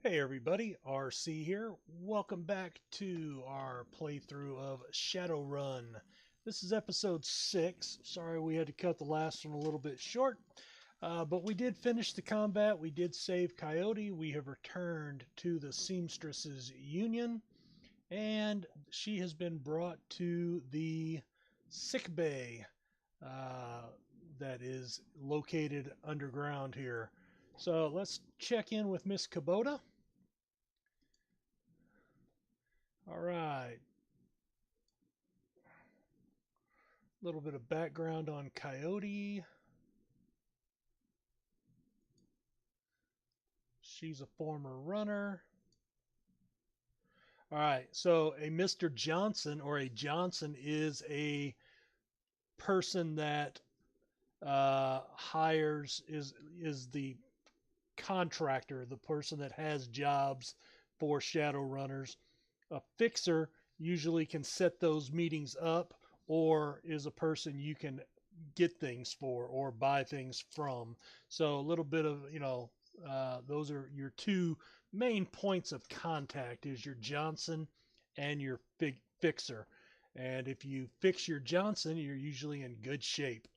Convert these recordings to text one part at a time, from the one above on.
Hey everybody, RC here. Welcome back to our playthrough of Shadowrun. This is episode 6. Sorry we had to cut the last one a little bit short, but we did finish the combat. We did save Coyote. We have returned to the Seamstress's Union, and she has been brought to the sick bay uh, that is located underground here. So let's check in with Miss Kubota. All right. A little bit of background on Coyote. She's a former runner. All right. So a Mr. Johnson or a Johnson is a person that hires is the contractor, the person that has jobs for shadow runners. A fixer usually can set those meetings up or is a person you can get things for or buy things from. So a little bit of, those are your two main points of contact is your Johnson and your fixer. And if you fix your Johnson, you're usually in good shape.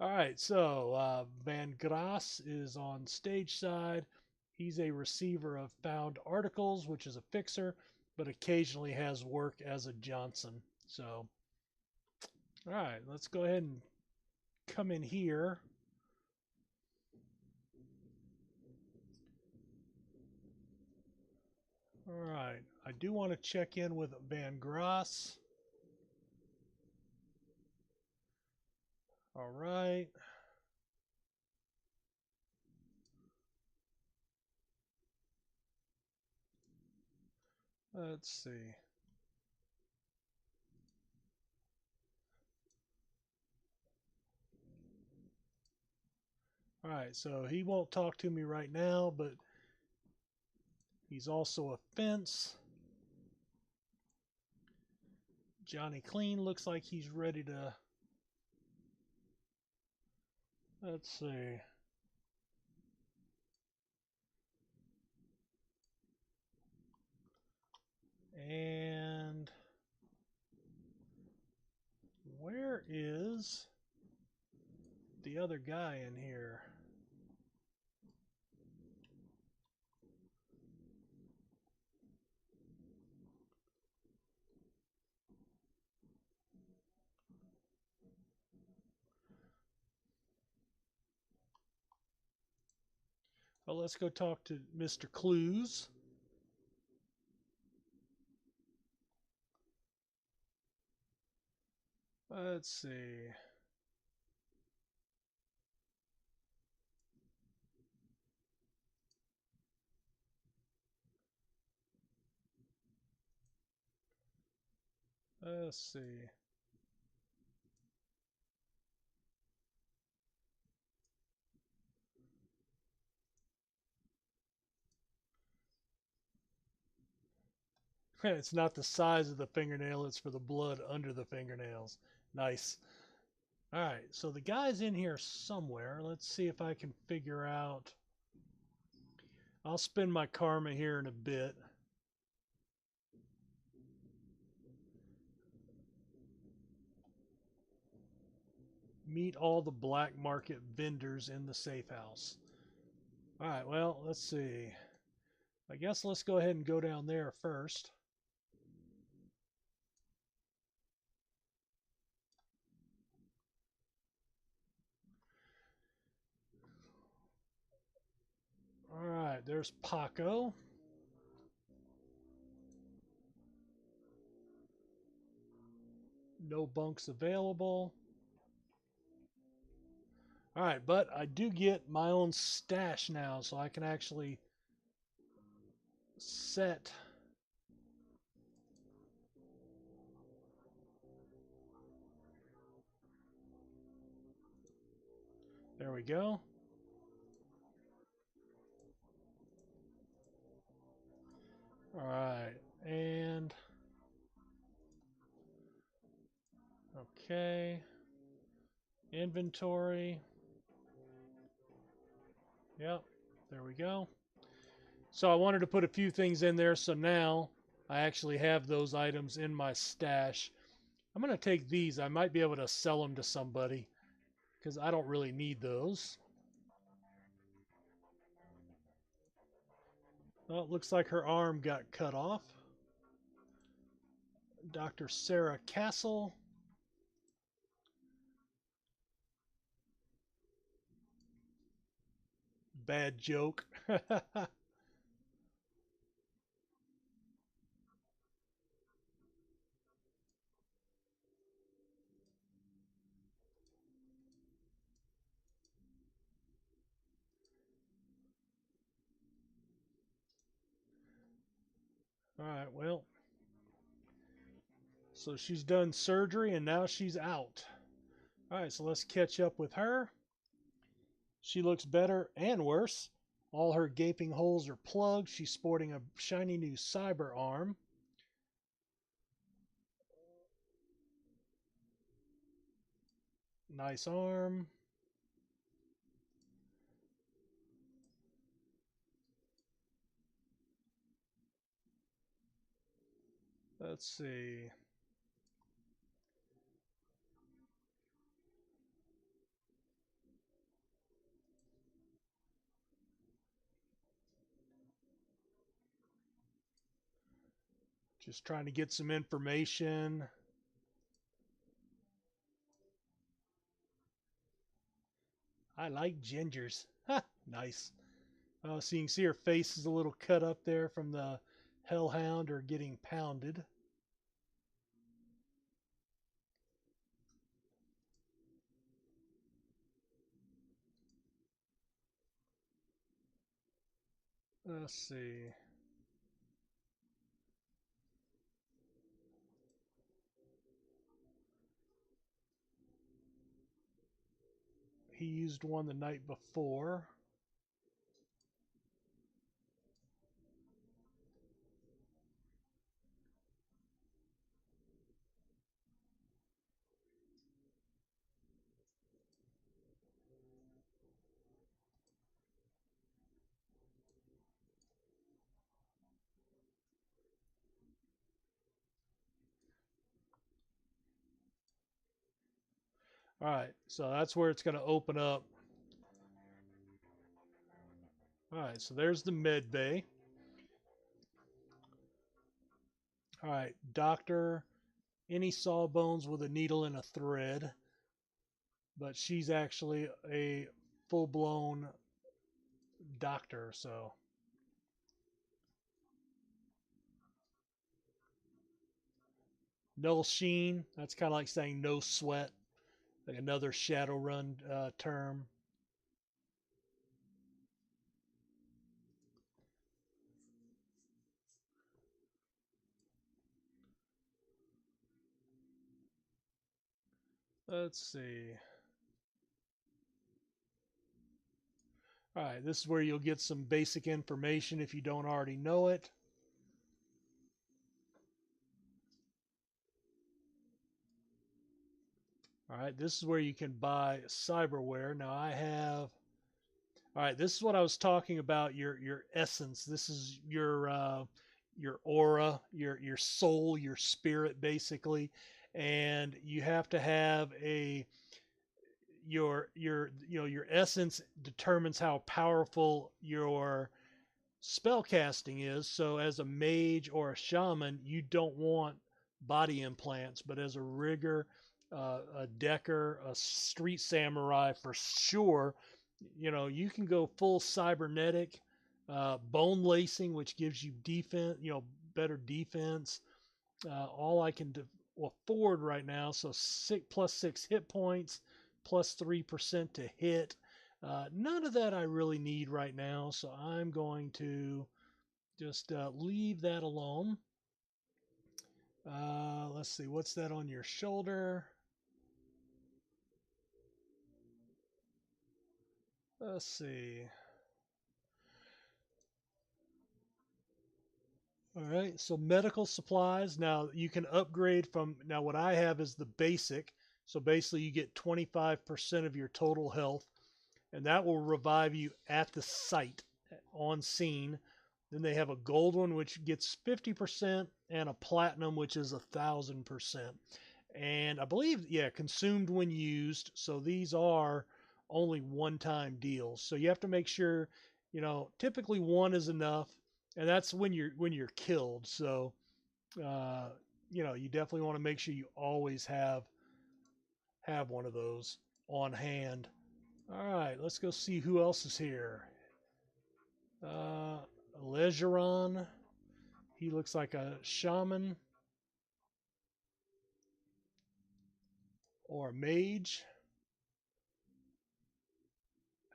All right, so Van Grass is on stage side. He's a receiver of found articles, which is a fixer, but occasionally has work as a Johnson. So, all right, let's go ahead and come in here. All right, I do want to check in with Van Grass. All right. Let's see. All right, so he won't talk to me right now, but he's also a fence. Johnny Clean looks like he's ready to. Let's see. And where is the other guy in here? Well, let's go talk to Mr. Clues. Let's see. Let's see. It's not the size of the fingernail, it's for the blood under the fingernails. Nice. All right, so the guy's in here somewhere. Let's see if I can figure out. I'll spend my karma here in a bit. Meet all the black market vendors in the safe house. All right, well, let's see. I guess let's go ahead and go down there first. All right, there's Paco. No bunks available. All right, but I do get my own stash now, so I can actually set. There we go. All right, and okay, inventory. Yep, there we go. So I wanted to put a few things in there. So now I actually have those items in my stash. I'm going to take these. I might be able to sell them to somebody because I don't really need those. Well, it looks like her arm got cut off. Dr. Sarah Castle. Bad joke. All right, well, so she's done surgery and now she's out. All right, so let's catch up with her. She looks better and worse. All her gaping holes are plugged. She's sporting a shiny new cyber arm. Nice arm. Let's see. Just trying to get some information. I like gingers. Ha, nice. So you can see her face is a little cut up there from the hellhound or getting pounded. Let's see. He used one the night before. All right, so that's where it's going to open up. All right, so there's the med bay. All right, doctor. Any sawbones with a needle and a thread, but she's actually a full blown doctor, so. Null sheen, that's kind of like saying no sweat, like another Shadowrun term. Let's see. All right, this is where you'll get some basic information if you don't already know it. All right, this is where you can buy cyberware. Now I have. All right, this is what I was talking about. Your essence. This is your aura, your soul, your spirit, basically, and you have to have a your essence determines how powerful your spell casting is. So as a mage or a shaman, you don't want body implants, but as a rigger, a decker, a street samurai for sure, you can go full cybernetic, bone lacing, which gives you defense, better defense. All I can afford right now, so +6 hit points, +3% to hit. None of that I really need right now, so I'm going to just leave that alone. Let's see, what's that on your shoulder? Let's see. All right, so medical supplies. Now you can upgrade from, now what I have is the basic. So basically you get 25% of your total health, and that will revive you at the site on scene. Then they have a gold one, which gets 50%, and a platinum, which is 1,000%. And I believe, yeah, consumed when used. So these are only one-time deals. So you have to make sure, typically one is enough, and that's when you're killed. So uh, you definitely want to make sure you always have one of those on hand. All right, let's go see who else is here. Uh, Legeron. He looks like a shaman or a mage.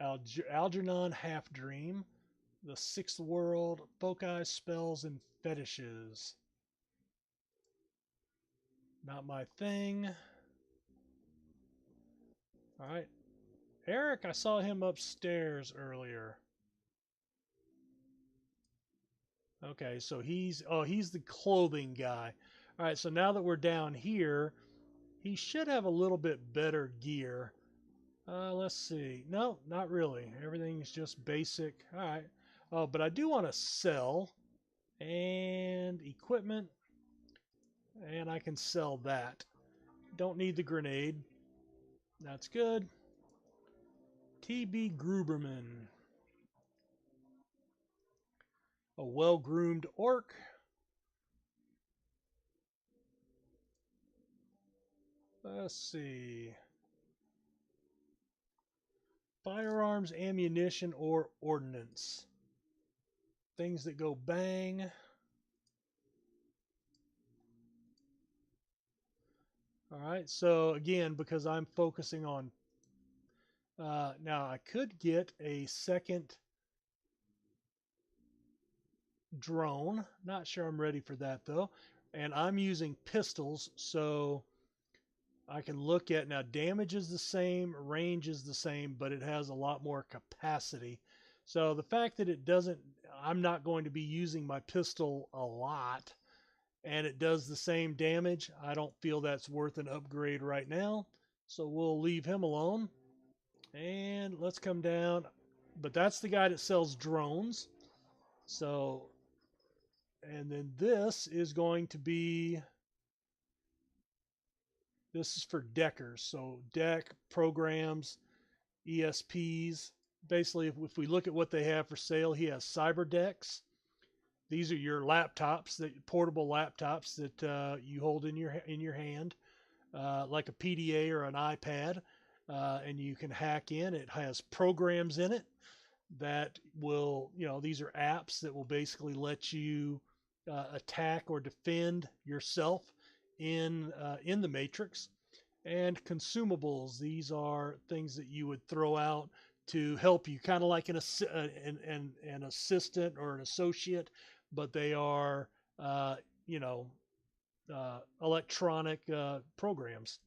Algernon Half Dream. The Sixth World. Foci, Spells, and Fetishes. Not my thing. All right. Eric, I saw him upstairs earlier. Okay, so he's the clothing guy. All right, so now that we're down here, he should have a little bit better gear. Let's see. No, not really. Everything's just basic. All right. Oh, but I do want to sell and equipment, and I can sell that. Don't need the grenade. That's good. T.B. Gruberman, a well-groomed orc. Let's see. Firearms, ammunition, or ordnance. Things that go bang. All right, so again, because I'm focusing on, now I could get a second drone. Not sure I'm ready for that though. And I'm using pistols, so I can look at, now damage is the same, range is the same, but it has a lot more capacity. So the fact that it doesn't, I'm not going to be using my pistol a lot, and it does the same damage, I don't feel that's worth an upgrade right now. So we'll leave him alone. And let's come down. But that's the guy that sells drones. So, and then this is going to be, this is for deckers. So deck, programs, ESPs. Basically, if we look at what they have for sale, he has cyber decks. These are your laptops, that portable laptops that you hold in your hand, like a PDA or an iPad, and you can hack in. It has programs in it that will, these are apps that will basically let you attack or defend yourself in the Matrix. And consumables, these are things that you would throw out to help you, kind of like an assistant or an associate, but they are, uh, you know, electronic programs.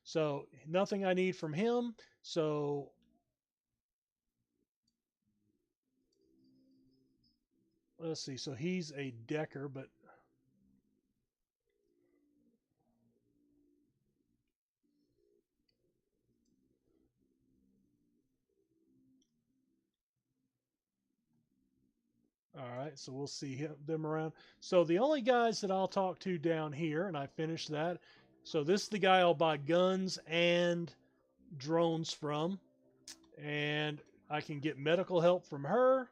So nothing I need from him. So let's see. So he's a decker, but all right. So we'll see them around. So the only guys that I'll talk to down here, and I finished that. So this is the guy I'll buy guns and drones from, and I can get medical help from her,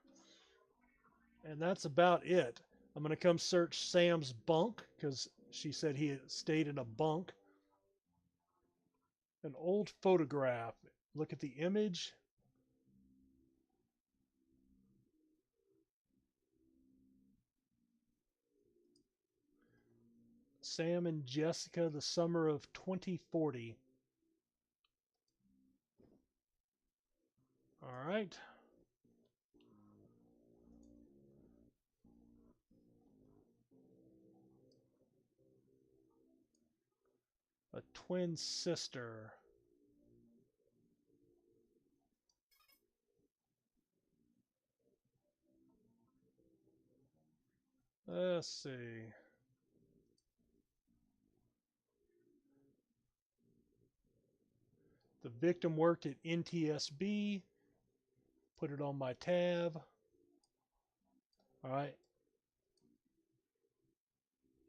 and that's about it. I'm going to come search Sam's bunk because she said he had stayed in a bunk. An old photograph. Look at the image. Sam and Jessica, the summer of 2040. All right. A twin sister. Let's see. The victim worked at NTSB. Put it on my tab. All right.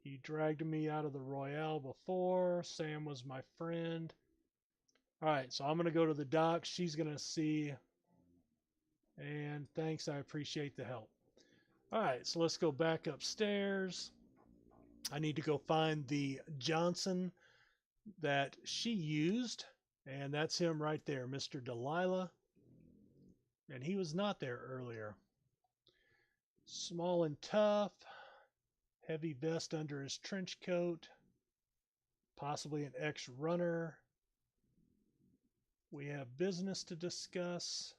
He dragged me out of the Royale before. Sam was my friend. All right, so I'm going to go to the dock. She's going to see. And thanks, I appreciate the help. All right, so let's go back upstairs. I need to go find the Johnson that she used. And that's him right there, Mr. Delilah. And he was not there earlier. Small and tough. Heavy vest under his trench coat. Possibly an ex-runner. We have business to discuss.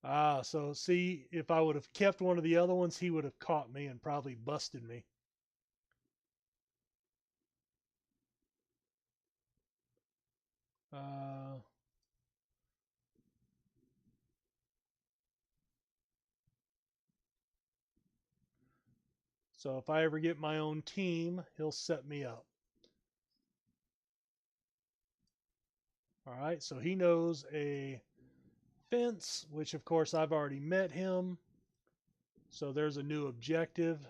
Ah, so see, if I would have kept one of the other ones, he would have caught me and probably busted me. Uh, so if I ever get my own team, he'll set me up. All right, so he knows a fence, which of course I've already met him. So there's a new objective.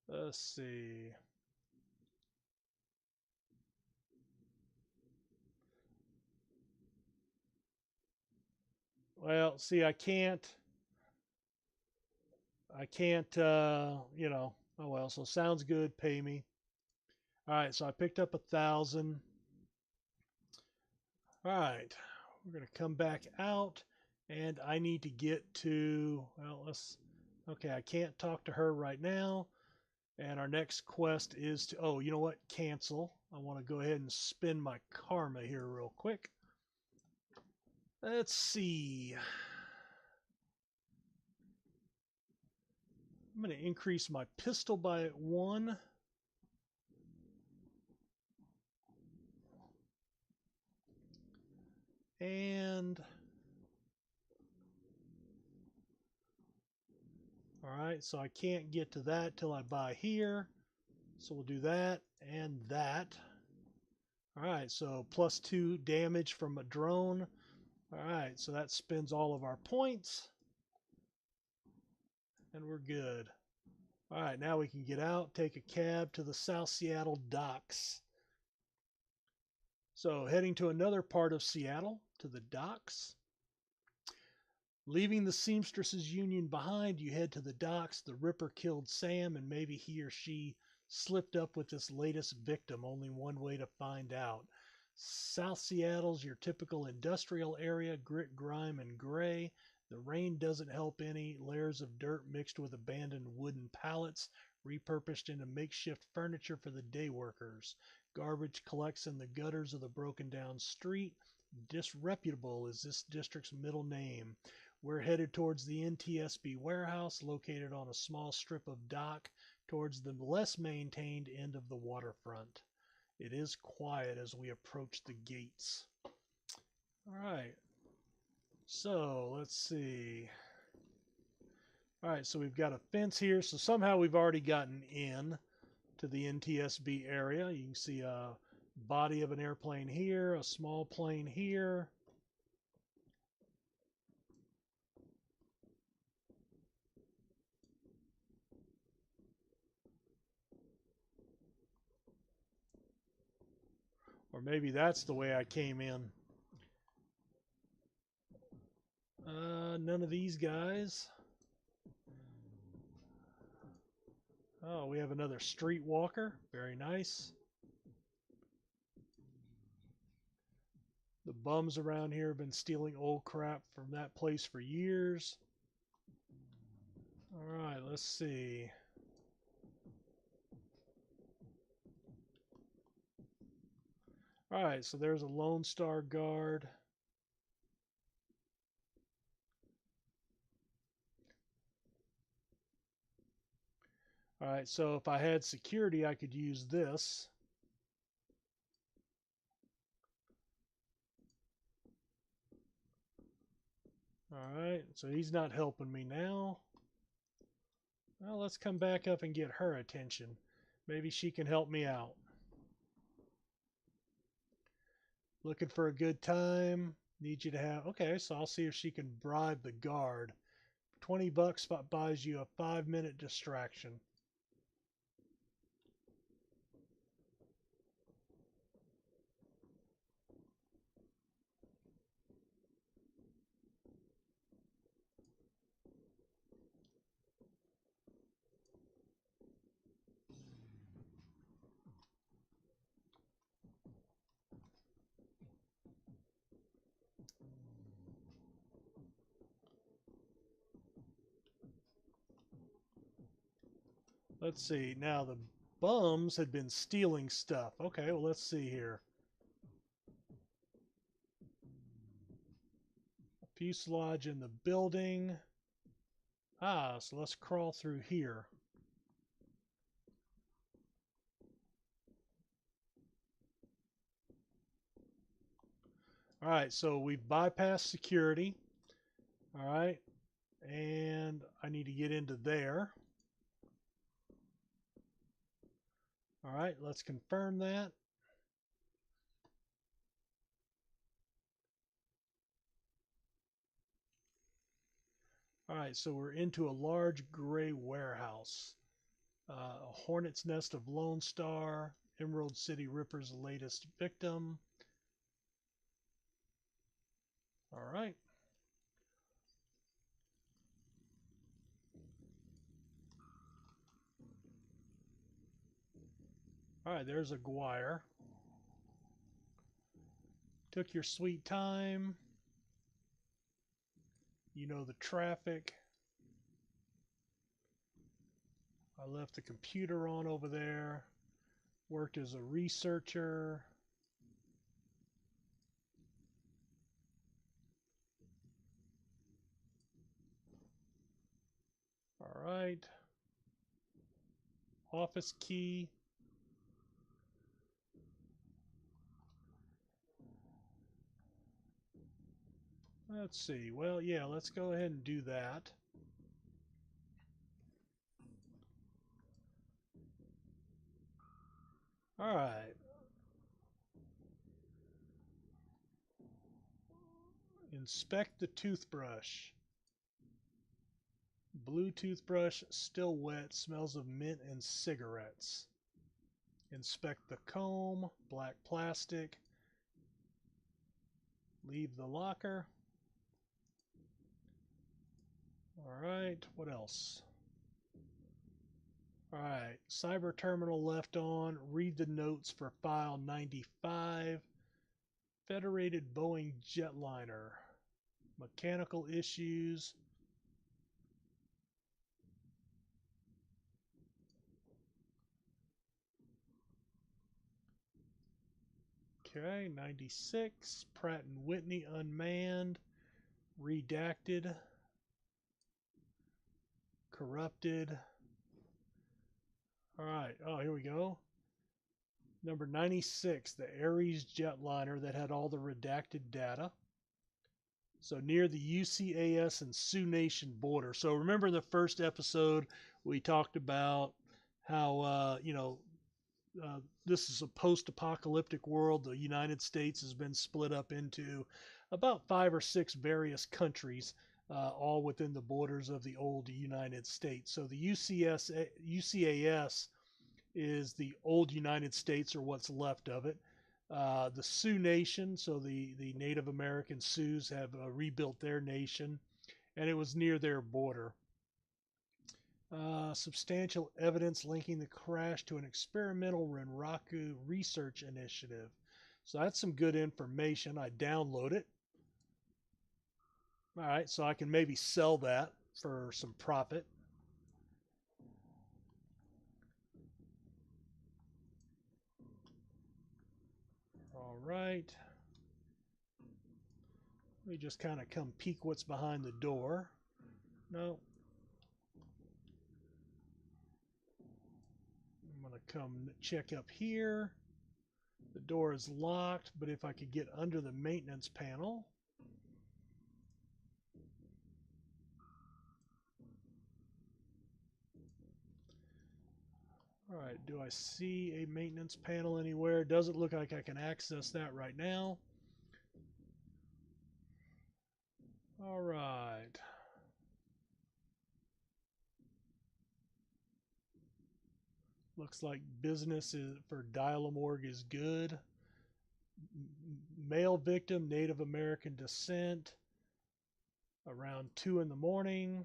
Let's see. Well, see, I can't, oh well, so sounds good, pay me. All right, so I picked up 1,000. All right, we're going to come back out, and I need to get to, well, okay, I can't talk to her right now. And our next quest is to, oh, you know what? Cancel. I want to go ahead and spin my karma here real quick. Let's see. I'm going to increase my pistol by 1. And all right, so I can't get to that till I buy here. So we'll do that and that. All right, so +2 damage from a drone. All right, so that spends all of our points. And we're good. All right, now we can get out, take a cab to the South Seattle docks. So heading to another part of Seattle, to the docks. Leaving the Seamstresses Union behind, you head to the docks. The Ripper killed Sam, and maybe he or she slipped up with this latest victim. Only one way to find out. South Seattle's your typical industrial area, grit, grime, and gray. The rain doesn't help any. Layers of dirt mixed with abandoned wooden pallets, repurposed into makeshift furniture for the day workers. Garbage collects in the gutters of the broken down street. Disreputable is this district's middle name. We're headed towards the NTSB warehouse located on a small strip of dock towards the less maintained end of the waterfront. It is quiet as we approach the gates. All right. So let's see. All right, so we've got a fence here. So somehow we've already gotten in to the NTSB area. You can see a body of an airplane here, a small plane here. Or maybe that's the way I came in. None of these guys. Oh, we have another streetwalker. Very nice. The bums around here have been stealing old crap from that place for years. All right, let's see. All right, so there's a Lone Star Guard. All right, so if I had security, I could use this. All right, so he's not helping me now. Well, let's come back up and get her attention. Maybe she can help me out. Looking for a good time. Need you to have. Okay, so I'll see if she can bribe the guard. $20 buys you a 5-minute distraction. Let's see. Now the bums had been stealing stuff. Okay, well, let's see here. Fuselage in the building. Ah, so let's crawl through here. All right, so we've bypassed security. All right, and I need to get into there. All right, let's confirm that. All right, so we're into a large gray warehouse. A hornet's nest of Lone Star, Emerald City Ripper's latest victim. All right. All right, there's Aguirre. Took your sweet time. You know the traffic. I left the computer on over there. Worked as a researcher. All right. Office key. Let's see. Well, yeah, let's go ahead and do that. All right. Inspect the toothbrush. Blue toothbrush, still wet, smells of mint and cigarettes. Inspect the comb, black plastic. Leave the locker. All right, what else? All right, cyber terminal left on. Read the notes for file 95. Federated Boeing jetliner. Mechanical issues. Okay, 96. Pratt and Whitney unmanned. Redacted. Corrupted. All right. Oh, here we go. Number 96, the Ares jetliner that had all the redacted data. So near the UCAS and Sioux Nation border. So remember in the first episode we talked about how this is a post-apocalyptic world. The United States has been split up into about 5 or 6 various countries, all within the borders of the old United States. So the UCAS is the old United States, or what's left of it. The Sioux Nation, so the Native American Sioux have rebuilt their nation, and it was near their border. Substantial evidence linking the crash to an experimental Renraku research initiative. So that's some good information. I download it. All right, so I can maybe sell that for some profit. All right. Let me just kind of come peek what's behind the door. No. I'm going to come check up here. The door is locked, but if I could get under the maintenance panel. All right, do I see a maintenance panel anywhere? Doesn't look like I can access that right now. All right. Looks like business for Dial-A-Morgue is good. Male victim, Native American descent, around 2 in the morning.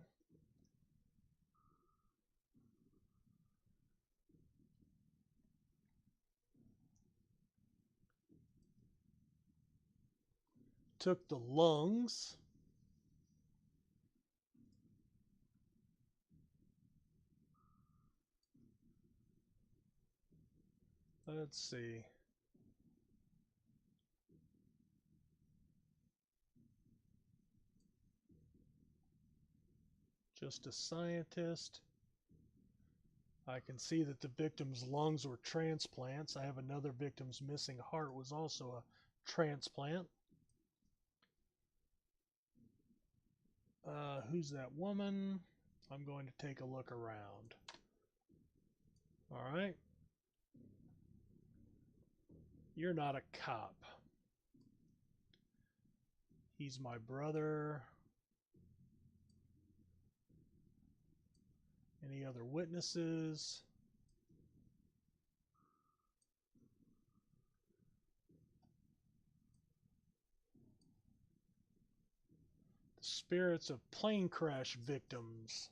Took the lungs. Let's see. Just a scientist. I can see that the victim's lungs were transplants. I have another victim's missing heart was also a transplant. Who's that woman? I'm going to take a look around. All right. You're not a cop. He's my brother. Any other witnesses? The spirits of plane crash victims.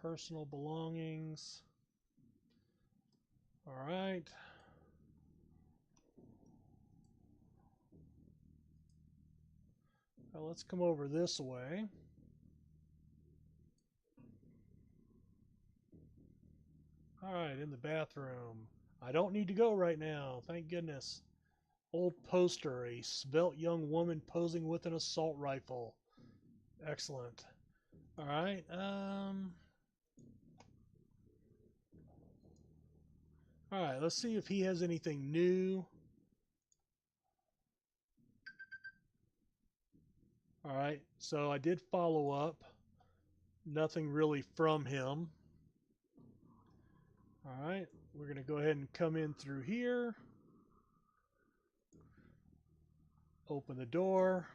Personal belongings. All right. Well, let's come over this way. All right, in the bathroom. I don't need to go right now, thank goodness. Old poster, a svelte young woman posing with an assault rifle. Excellent. All right. All right, let's see if he has anything new. All right, so I did follow up. Nothing really from him. All right, we're going to go ahead and come in through here. Open the door.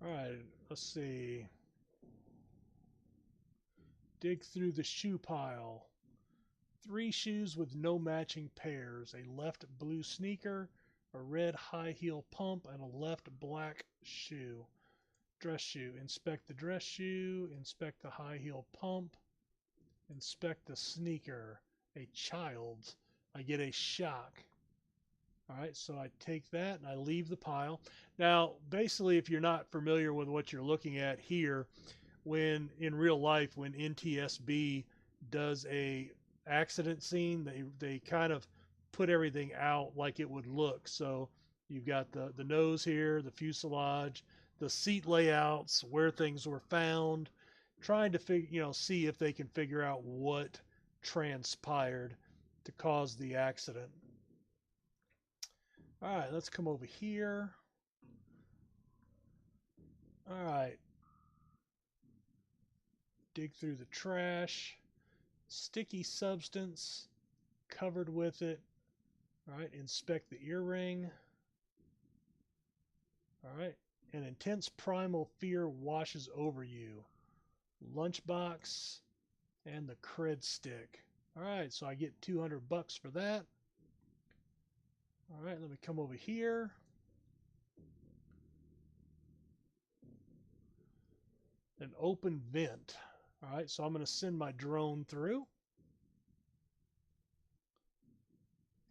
All right, let's see. Dig through the shoe pile. 3 shoes with no matching pairs. A left blue sneaker, a red high heel pump, and a left black shoe. Dress shoe. Inspect the dress shoe. Inspect the high heel pump. Inspect the sneaker. A child's. I get a shock. All right, so I take that and I leave the pile. Now, basically, if you're not familiar with what you're looking at here, when in real life, when NTSB does a accident scene, they kind of put everything out like it would look. So you've got the nose here, the fuselage, the seat layouts, where things were found, trying to see if they can figure out what transpired to cause the accident. All right, let's come over here. All right. Dig through the trash. Sticky substance covered with it. All right, inspect the earring. All right, an intense primal fear washes over you. Lunchbox and the cred stick. All right, so I get $200 for that. All right, let me come over here. An open vent. All right, so I'm going to send my drone through.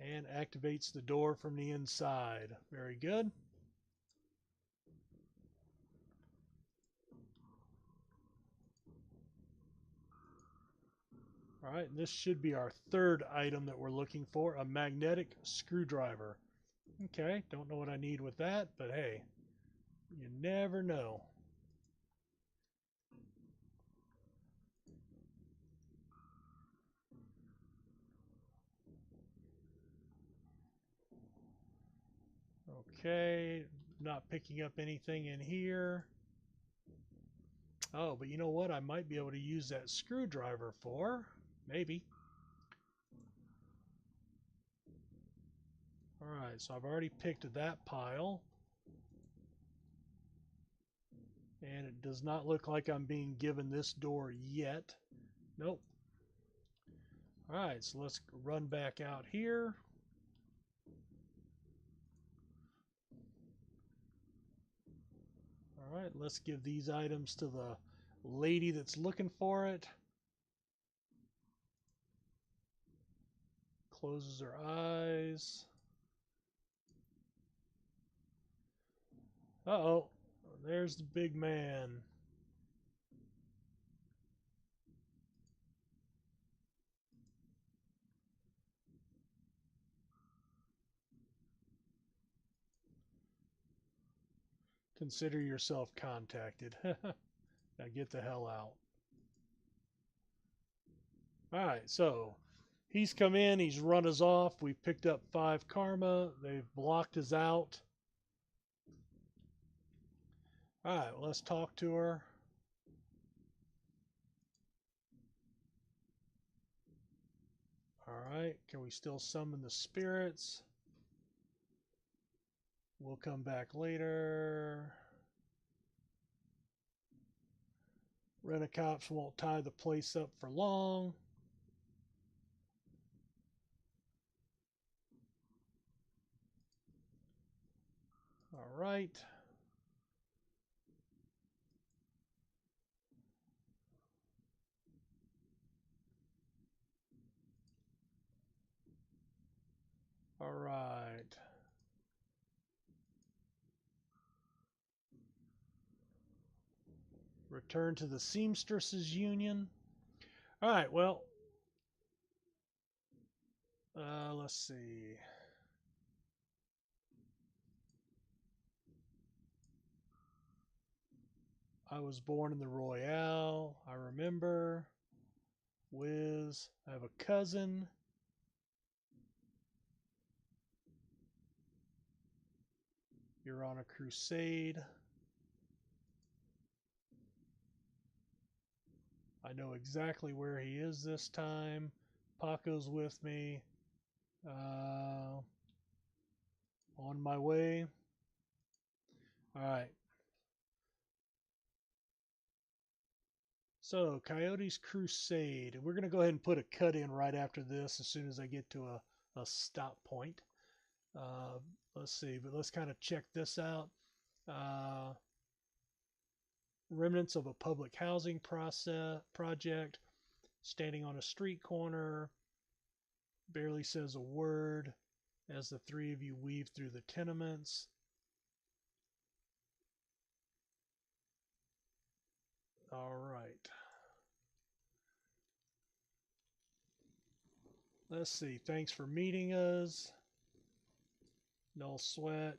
and activates the door from the inside. Very good. All right, and this should be our third item that we're looking for, a magnetic screwdriver. Okay, don't know what I need with that, but hey, you never know. Okay, not picking up anything in here. Oh, but you know what? I might be able to use that screwdriver for. Maybe. Alright, so I've already picked that pile. And it does not look like I'm being given this door yet. Nope. Alright, so let's run back out here. Alright, let's give these items to the lady that's looking for it. Closes her eyes. Uh-oh, there's the big man. Consider yourself contacted. Now get the hell out. Alright, so he's come in, he's run us off. We've picked up 5 karma. They've blocked us out. Alright, well, let's talk to her. Alright, can we still summon the spirits? We'll come back later. Rent-a-cops won't tie the place up for long. Alright. Alright. Return to the Seamstresses Union. Alright, well, let's see. I was born in the Royale. I remember. Wiz. I have a cousin. You're on a crusade. I know exactly where he is this time. Paco's with me. On my way. Alright. So, Coyote's Crusade. We're going to go ahead and put a cut in right after this as soon as I get to a stop point. Let's see, but let's kind of check this out. Remnants of a public housing project. Standing on a street corner. Barely says a word as the three of you weave through the tenements. All right. Let's see. Thanks for meeting us. No sweat.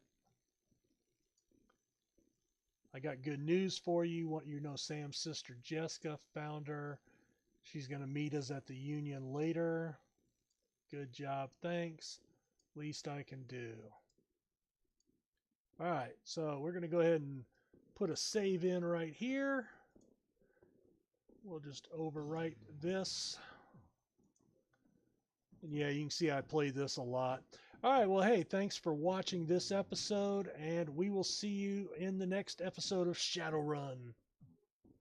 I got good news for you. You know Sam's sister Jessica found her. She's going to meet us at the union later. Good job. Thanks. Least I can do. All right. So we're going to go ahead and put a save in right here. We'll just overwrite this. And yeah, you can see I play this a lot. All right, well, hey, thanks for watching this episode, and we will see you in the next episode of Shadowrun.